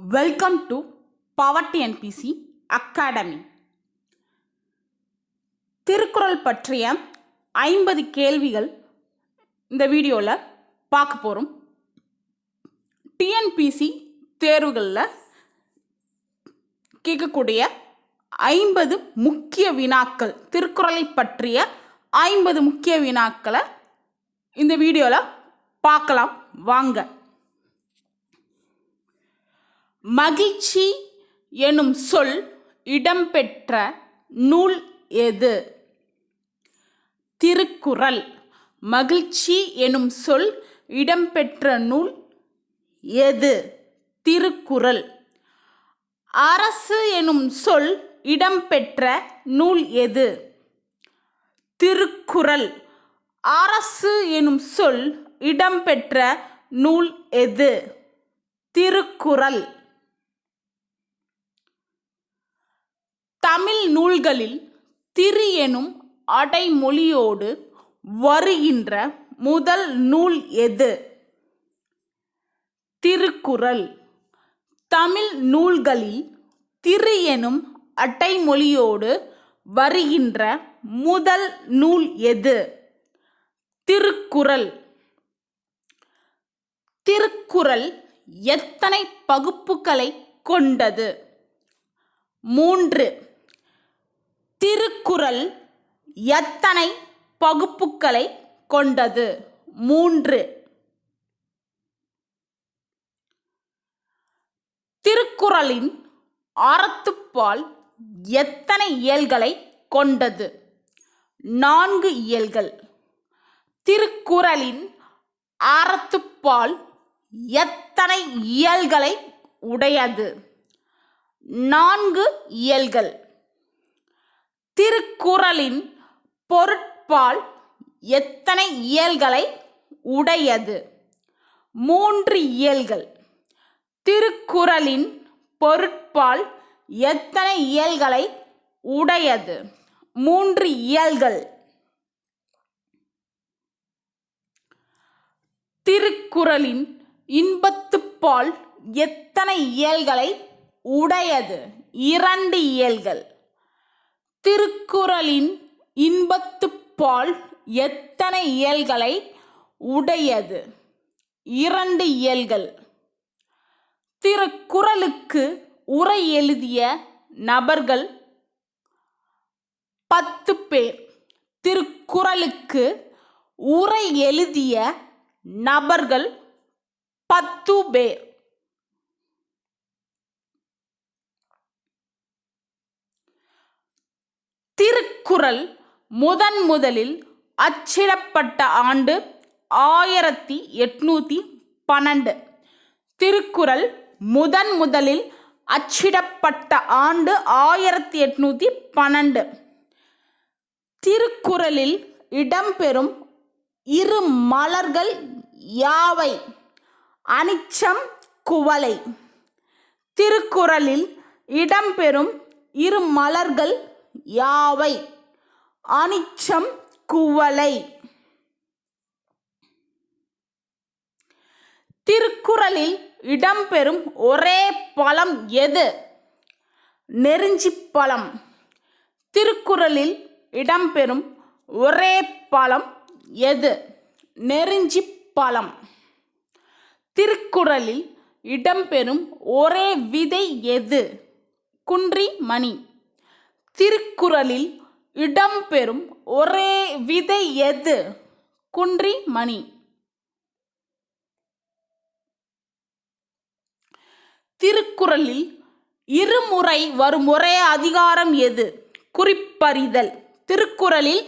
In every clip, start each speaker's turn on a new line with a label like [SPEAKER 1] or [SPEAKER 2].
[SPEAKER 1] Welcome to power TNPSC academy. Thirukkural பற்றிய 50 கேள்விகள் இந்த வீடியோவில் பார்க்க போகிறோம். டிஎன்பிசி தேர்வுகளில் கேட்கக்கூடிய 50 முக்கிய வினாக்கள், திருக்குறளை பற்றிய 50 முக்கிய வினாக்களை இந்த வீடியோவில் பார்க்கலாம் வாங்க. மகிழ்ச்சி எனும் சொல் இடம்பெற்ற நூல் எது? திருக்குறள். மகிழ்ச்சி எனும் சொல் இடம்பெற்ற நூல் எது? திருக்குறள். அரசு எனும் சொல் இடம்பெற்ற நூல் எது? திருக்குறள். அரசு எனும் சொல் இடம்பெற்ற நூல் எது? திருக்குறள். தமிழ் நூல்களில் திரு எனும் அடைமொழியோடு வருகின்ற முதல் நூல் எது? திருக்குறள். தமிழ் நூல்களில் திரு எனும் அடைமொழியோடு வருகின்ற முதல் நூல் எது? திருக்குறள். திருக்குறள் எத்தனை பகுப்புகளை கொண்டது? 3. திருக்குறள் எத்தனை பகுப்புகளை கொண்டது? 3. திருக்குறளின் அறத்துப்பால் எத்தனை இயல்களை கொண்டது? 4 இயல்கள். திருக்குறளின் அறத்துப்பால் எத்தனை இயல்களை உடையது? 4 இயல்கள். திருக்குறளின் பொருட்பால் எத்தனை இயல்களை உடையது? 3 இயல்கள். திருக்குறளின் பொருட்பால் எத்தனை இயல்களை உடையது? 3 இயல்கள். திருக்குறளின் இன்பத்துப்பால் எத்தனை இயல்களை உடையது? 2 இயல்கள். திருக்குறளின் இன்பத்துப்பால் எத்தனை இயல்களை உடையது? 2 இயல்கள். திருக்குறளுக்கு உரை எழுதிய நபர்கள் 10 பேர். திருக்குறளுக்கு உரை எழுதிய நபர்கள் 10 பேர். திருக்குறள் முதலில் அச்சிடப்பட்ட ஆண்டு 1812. திருக்குறள் முதலில் அச்சிடப்பட்ட ஆண்டு 1812. திருக்குறளில் இடம்பெறும் இரு மலர்கள் யாவை? அனிச்சம், குவளை. திருக்குறளில் இடம்பெறும் இரு மலர்கள் யாவை? அனிச்சம், குவளை. திருக்குறளில் இடம்பெறும் ஒரே பழம் எது? நெருஞ்சிப்பழம். திருக்குறளில் இடம்பெறும் ஒரே பழம் எது? நெருஞ்சிப்பழம். திருக்குறளில் இடம்பெறும் ஒரே விதை எது? குன்றி மணி. திருக்குறளில் இடம்பெறும் ஒரே விதை எது? குன்றி மணி. திருக்குறளில் இருமுறை வரும் ஒரே அதிகாரம் எது? குறிப்பறிதல். திருக்குறளில்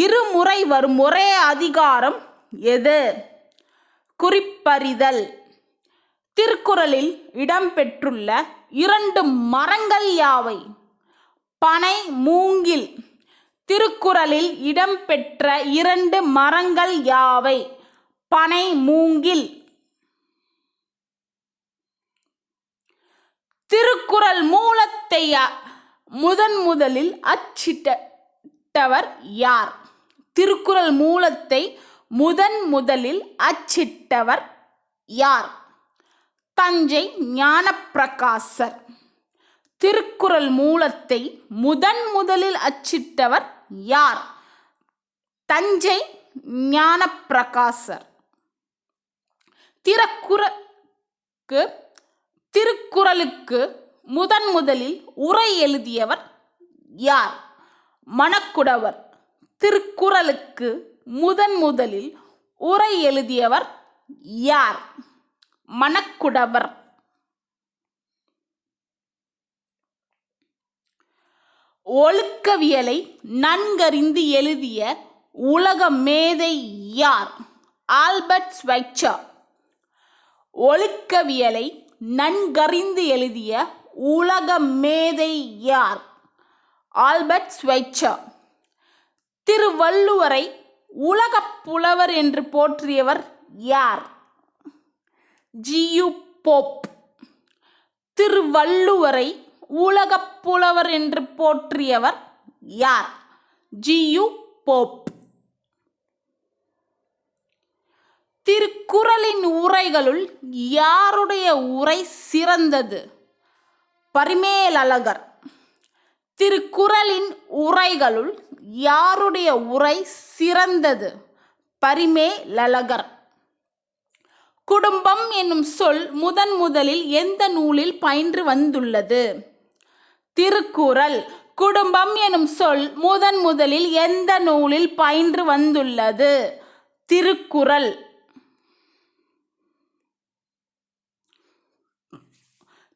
[SPEAKER 1] இருமுறை வரும் ஒரே அதிகாரம் எது? குறிப்பறிதல். திருக்குறளில் இடம்பெற்றுள்ள 2 மரங்கள் யாவை? பனை, மூங்கில். திருக்குறளில் இடம்பெற்ற 2 மரங்கள் யாவை? பனை, மூங்கில். திருக்குறள் மூலத்தை முதலில் அச்சிட்டவர் யார்? திருக்குறள் மூலத்தை முதலில் அச்சிட்டவர் யார்? தஞ்சை ஞானப்பிரகாசர். திருக்குறள் மூலத்தை முதலில் அச்சிட்டவர் யார்? தஞ்சை ஞானப்பிரகாசர். திருக்குறளுக்கு முதலில் உரை எழுதியவர் யார்? மணக்குடவர். திருக்குறளுக்கு முதலில் உரை எழுதியவர் யார்? மணக்குடவர். ஒழுக்கவியலை நன்கறிந்து எழுதிய உலக மேதை யார்? Albert Schweitzer. ஒழுக்கவியலை நன்கறிந்து எழுதிய உலக மேதை யார்? Albert Schweitzer. திருவள்ளுவரை உலகப் புலவர் என்று போற்றியவர் யார்? ஜி.யு. போப். திருவள்ளுவரை உலகப் புலவர் என்று போற்றியவர் யார்? ஜி.யு. போப். திருக்குறளின் உரைகளுள் யாருடைய உரை சிறந்தது? பரிமேலழகர். திருக்குறளின் உரைகளுள் யாருடைய உரை சிறந்தது? பரிமேலழகர். குடும்பம் என்னும் சொல் முதலில் எந்த நூலில் பயின்று வந்துள்ளது? திருக்குறள். குடும்பம் எனும் சொல் முதலில் எந்த நூலில் பயின்று வந்துள்ளது? திருக்குறள்.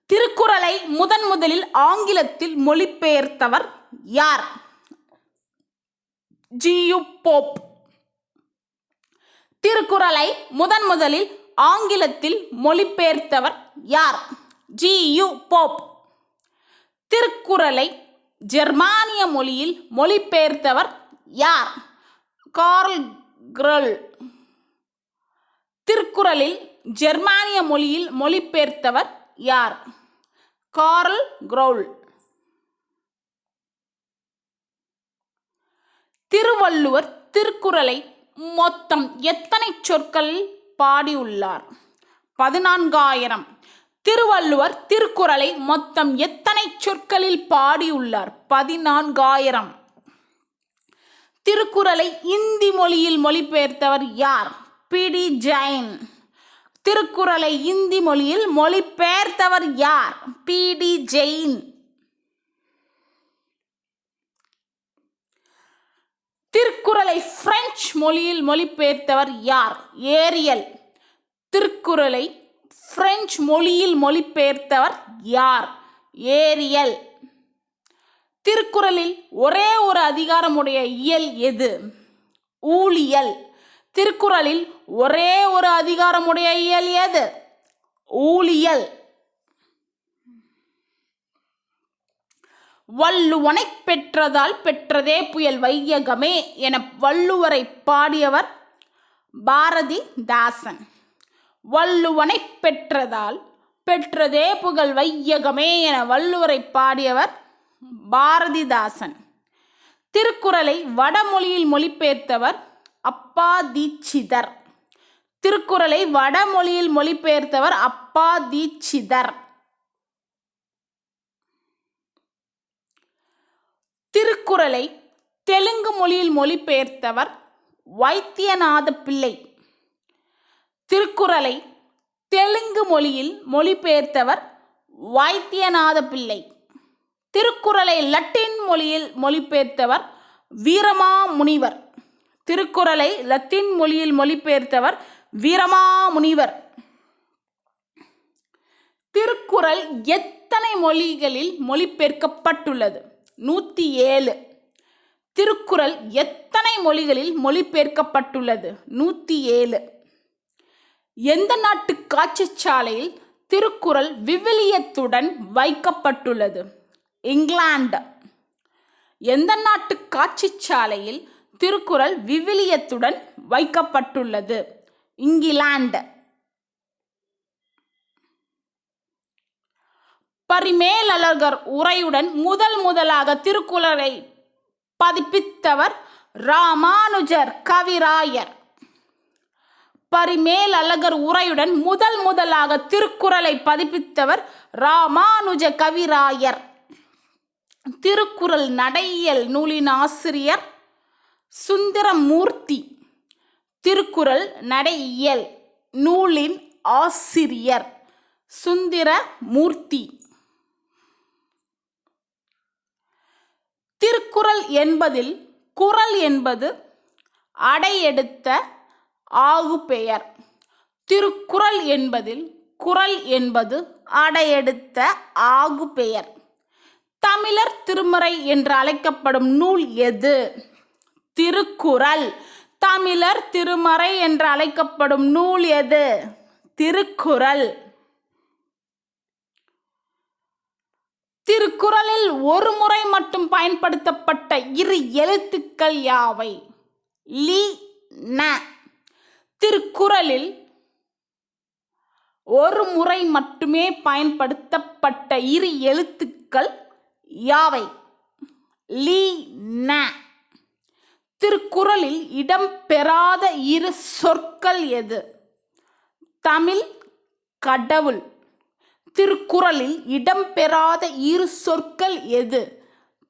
[SPEAKER 1] திருக்குறளை முதலில் ஆங்கிலத்தில் மொழிபெயர்த்தவர் யார்? ஜி.யு. போப். திருக்குறளை முதலில் ஆங்கிலத்தில் மொழிபெயர்த்தவர் யார்? ஜி.யு. போப். திருக்குறளை ஜெர்மானிய மொழியில் மொழிபெயர்த்தவர் யார்? கார்ல் கிரௌல். திருக்குறளில் ஜெர்மானிய மொழியில் மொழிபெயர்த்தவர் யார்? கார்ல் கிரௌல். திருவள்ளுவர் திருக்குறளை மொத்தம் எத்தனை சொற்களில் பாடியுள்ளார்? 14,000. திருவள்ளுவர் திருக்குறளை மொத்தம் எத்தனை சொற்களில் பாடியுள்ளார்? 14,000. திருக்குறளை இந்தி மொழியில் மொழிபெயர்த்தவர் யார்? பி.டி. ஜெயின். திருக்குறளை இந்தி மொழியில் மொழிபெயர்த்தவர் யார்? பி.டி. ஜெயின். திருக்குறளை பிரெஞ்சு மொழியில் மொழிபெயர்த்தவர் யார்? ஏரியல். திருக்குறளை பிரெஞ்சு மொழியில் மொழிபெயர்த்தவர் யார்? ஏரியல். திருக்குறளில் ஒரே ஒரு அதிகாரமுடைய இயல் எது? ஊழியல். திருக்குறளில் ஒரே ஒரு அதிகாரமுடைய இயல் எது? ஊழியல். வள்ளுவனை பெற்றதால் பெற்றதே புயல் வையகமே என வள்ளுவரை பாடியவர் பாரதிதாசன். வள்ளுவனை பெற்றதால் பெற்றதே புகழ் வையகமே என வள்ளுவரை பாடியவர் பாரதிதாசன். திருக்குறளை வடமொழியில் மொழிபெயர்த்தவர் அப்பா தீட்சிதர். திருக்குறளை வடமொழியில் மொழிபெயர்த்தவர் அப்பா தீட்சிதர். திருக்குறளை தெலுங்கு மொழியில் மொழிபெயர்த்தவர் வைத்தியநாத பிள்ளை. திருக்குறளை தெலுங்கு மொழியில் மொழிபெயர்த்தவர் வைத்தியநாத பிள்ளை. திருக்குறளை லத்தீன் மொழியில் மொழிபெயர்த்தவர் வீரமாமுனிவர். திருக்குறளை லத்தீன் மொழியில் மொழிபெயர்த்தவர் வீரமாமுனிவர். திருக்குறள் எத்தனை மொழிகளில் மொழிபெயர்க்கப்பட்டுள்ளது? 107. திருக்குறள் எத்தனை மொழிகளில் மொழிபெயர்க்கப்பட்டுள்ளது? 107. எந்த நாட்டு காட்சிச்சாலையில் திருக்குறள் விவிலியத்துடன் வைக்கப்பட்டுள்ளது? இங்கிலாந்து. எந்த நாட்டு காட்சிச்சாலையில் திருக்குறள் விவிலியத்துடன் வைக்கப்பட்டுள்ளது? இங்கிலாந்து. பரிமேலழகர் உரையுடன் முதலாக திருக்குறளை பதிப்பித்தவர் ராமானுஜர் கவிராயர். பரிமேலழகர் உரையுடன் முதலாக திருக்குறளை பதிப்பித்தவர் ராமானுஜ கவிராயர். திருக்குறள் நடையியல் நூலின் ஆசிரியர் சுந்தரமூர்த்தி. திருக்குறள் நடையியல் நூலின் ஆசிரியர் சுந்தரமூர்த்தி. திருக்குறள் என்பதில் குறள் என்பது அடையெடுத்த ஆகுபெயர். திருக்குறள் என்பதில் குறள் என்பது அடையெடுத்த ஆகுபெயர். தமிழர் திருமறை என்று அழைக்கப்படும் நூல் எது? திருக்குறள். தமிழர் திருமறை என்று அழைக்கப்படும் நூல் எது? திருக்குறள். திருக்குறளில் ஒரு முறை மட்டும் பயன்படுத்தப்பட்ட இரு எழுத்துக்கள் யாவை? லி ந. திருக்குறளில் ஒரு முறை மட்டுமே பயன்படுத்தப்பட்ட இரு எழுத்துக்கள் யாவை? லி ந. திருக்குறளில் இடம்பெறாத இரு சொற்கள் எது? தமிழ், கடவுள். திருக்குறளில் இடம்பெறாத இரு சொற்கள் எது?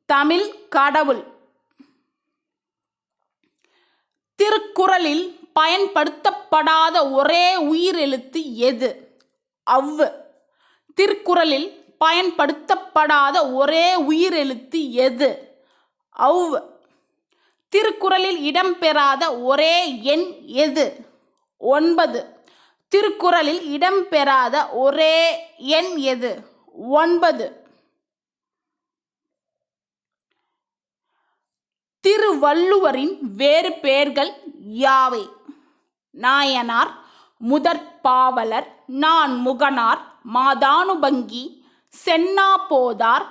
[SPEAKER 1] தமிழ், கடவுள். திருக்குறளில் பயன்படுத்தப்படாத ஒரே உயிரெழுத்து எது? ஔ. திருக்குறளில் பயன்படுத்தப்படாத ஒரே உயிரெழுத்து எது? ஔ. திருக்குறளில் இடம்பெறாத ஒரே எண் எது? 9. திருக்குறளில் இடம்பெறாத ஒரே எண் எது? 9. திருவள்ளுவரின் வேறு பெயர்கள் யாவை? நாயனார், முதற்பாவலர், நான்முகனார், மாதானுபங்கி, சென்னாபோதார்,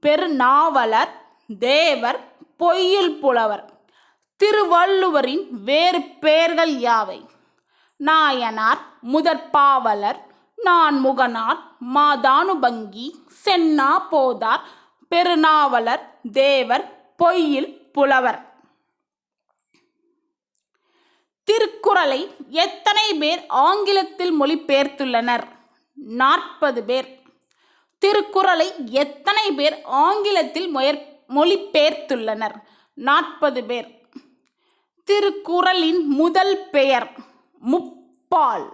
[SPEAKER 1] பெருநாவலர், தேவர், பொய்யில் புலவர். திருவள்ளுவரின் வேறு பெயர்கள் யாவை? நாயனார், முதற்பாவலர், நான்முகனார், மாதானுபங்கி, சென்னாபோதார், பெருநாவலர், தேவர், பொய்யில் புலவர். திருக்குறளை எத்தனை பேர் ஆங்கிலத்தில் மொழிபெயர்த்துள்ளனர்? 40 பேர். திருக்குறளை எத்தனை பேர் ஆங்கிலத்தில் மொழிபெயர்த்துள்ளனர்? 40 பேர். திருக்குறளின் முதல் பெயர் முப்பால்.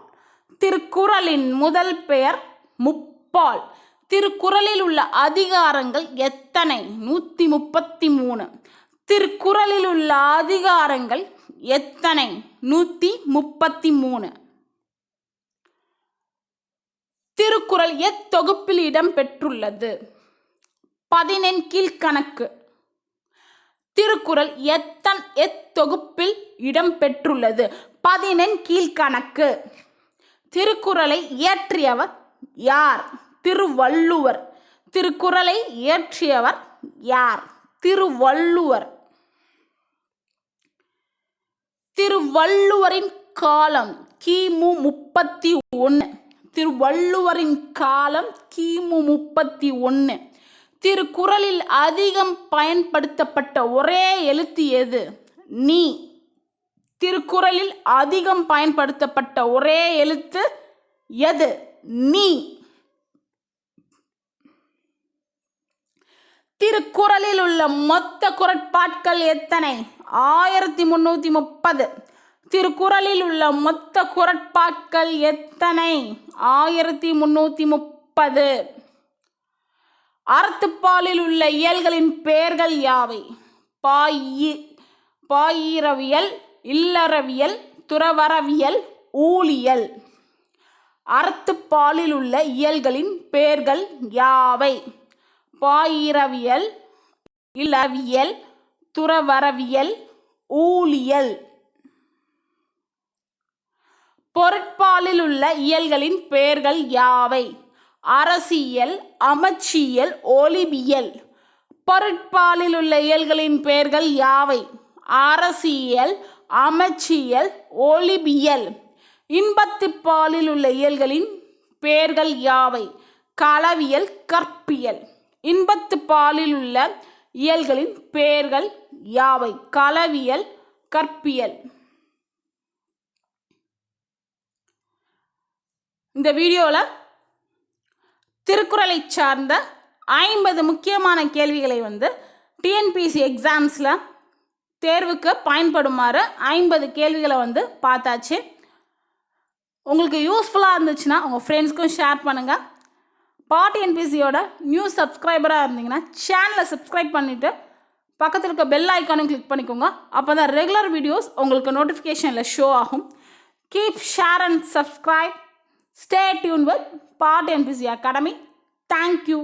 [SPEAKER 1] திருக்குறளின் முதல் பெயர் முப்பால். திருக்குறளில் உள்ள அதிகாரங்கள் எத்தனை? 133. திருக்குறளில் உள்ள அதிகாரங்கள் எத்தனை? 133. திருக்குறள் எத்தொகுப்பில் இடம்பெற்றுள்ளது? 14 கீழ்கணக்கு. திருக்குறள் எத்தொகுப்பில் இடம்பெற்றுள்ளது? 14 கீழ்கணக்கு. திருக்குறளை இயற்றியவர் யார்? திருவள்ளுவர். திருக்குறளை இயற்றியவர் யார்? திருவள்ளுவர். திருவள்ளுவரின் காலம் கிமு 31. திருவள்ளுவரின் காலம் கிமு 31. திருக்குறளில் அதிகம் பயன்படுத்தப்பட்ட ஒரே எழுத்து எது? நீ. திருக்குறளில் அதிகம் பயன்படுத்தப்பட்ட ஒரே எழுத்து எது? நீ. திருக்குறளில் உள்ள மொத்த குறட்பாக்கள் எத்தனை? 1330. திருக்குறளில் உள்ள மொத்த குறட்பாக்கள் எத்தனை? 1330. அறத்துப்பாலில் உள்ள இயல்களின் பெயர்கள் யாவை? பாயிரவியல், இல்லறவியல், துறவறவியல், ஊழியல். அறத்துப்பாலில் உள்ள இயல்களின் பெயர்கள் யாவை? பாயிரவியல், இல்லறவியல், துறவறவியல், ஊழியல். பொருட்பாலில் உள்ள இயல்களின் பெயர்கள் யாவை? அரசியல், அமைச்சியல், ஒலிபியல். பொருட்பாலில் உள்ள இயல்களின் பெயர்கள் யாவை? அரசியல், அமைச்சியல், ஒலிபியல். இன்பத்துப்பாலில் உள்ள இயல்களின் பெயர்கள் யாவை? களவியல், கற்பியல். இன்பத்துப்பாலில் உள்ள இயல்களின் பெயர்கள் யாவை? களவியல், கற்பியல். இந்த வீடியோவில் திருக்குறளை சார்ந்த 50 முக்கியமான கேள்விகளை வந்து டிஎன்பிஎஸ்சி எக்ஸாம்ஸில் தேர்வுக்கு பயன்படுமாறு 50 கேள்விகளை வந்து பார்த்தாச்சு. உங்களுக்கு யூஸ்ஃபுல்லாக இருந்துச்சுன்னா உங்கள் ஃப்ரெண்ட்ஸ்க்கும் ஷேர் பண்ணுங்கள். டிஎன்பிஎஸ்சியோட நியூ சப்ஸ்கிரைபராக இருந்தீங்கன்னா சேனலை சப்ஸ்கிரைப் பண்ணிவிட்டு பக்கத்தில் இருக்க பெல் ஐக்கானும் கிளிக் பண்ணிக்கோங்க. அப்போ தான் ரெகுலர் வீடியோஸ் உங்களுக்கு நோட்டிஃபிகேஷனில் ஷோ ஆகும். Keep share and subscribe. Stay tuned with TNPSC Academy. Thank you.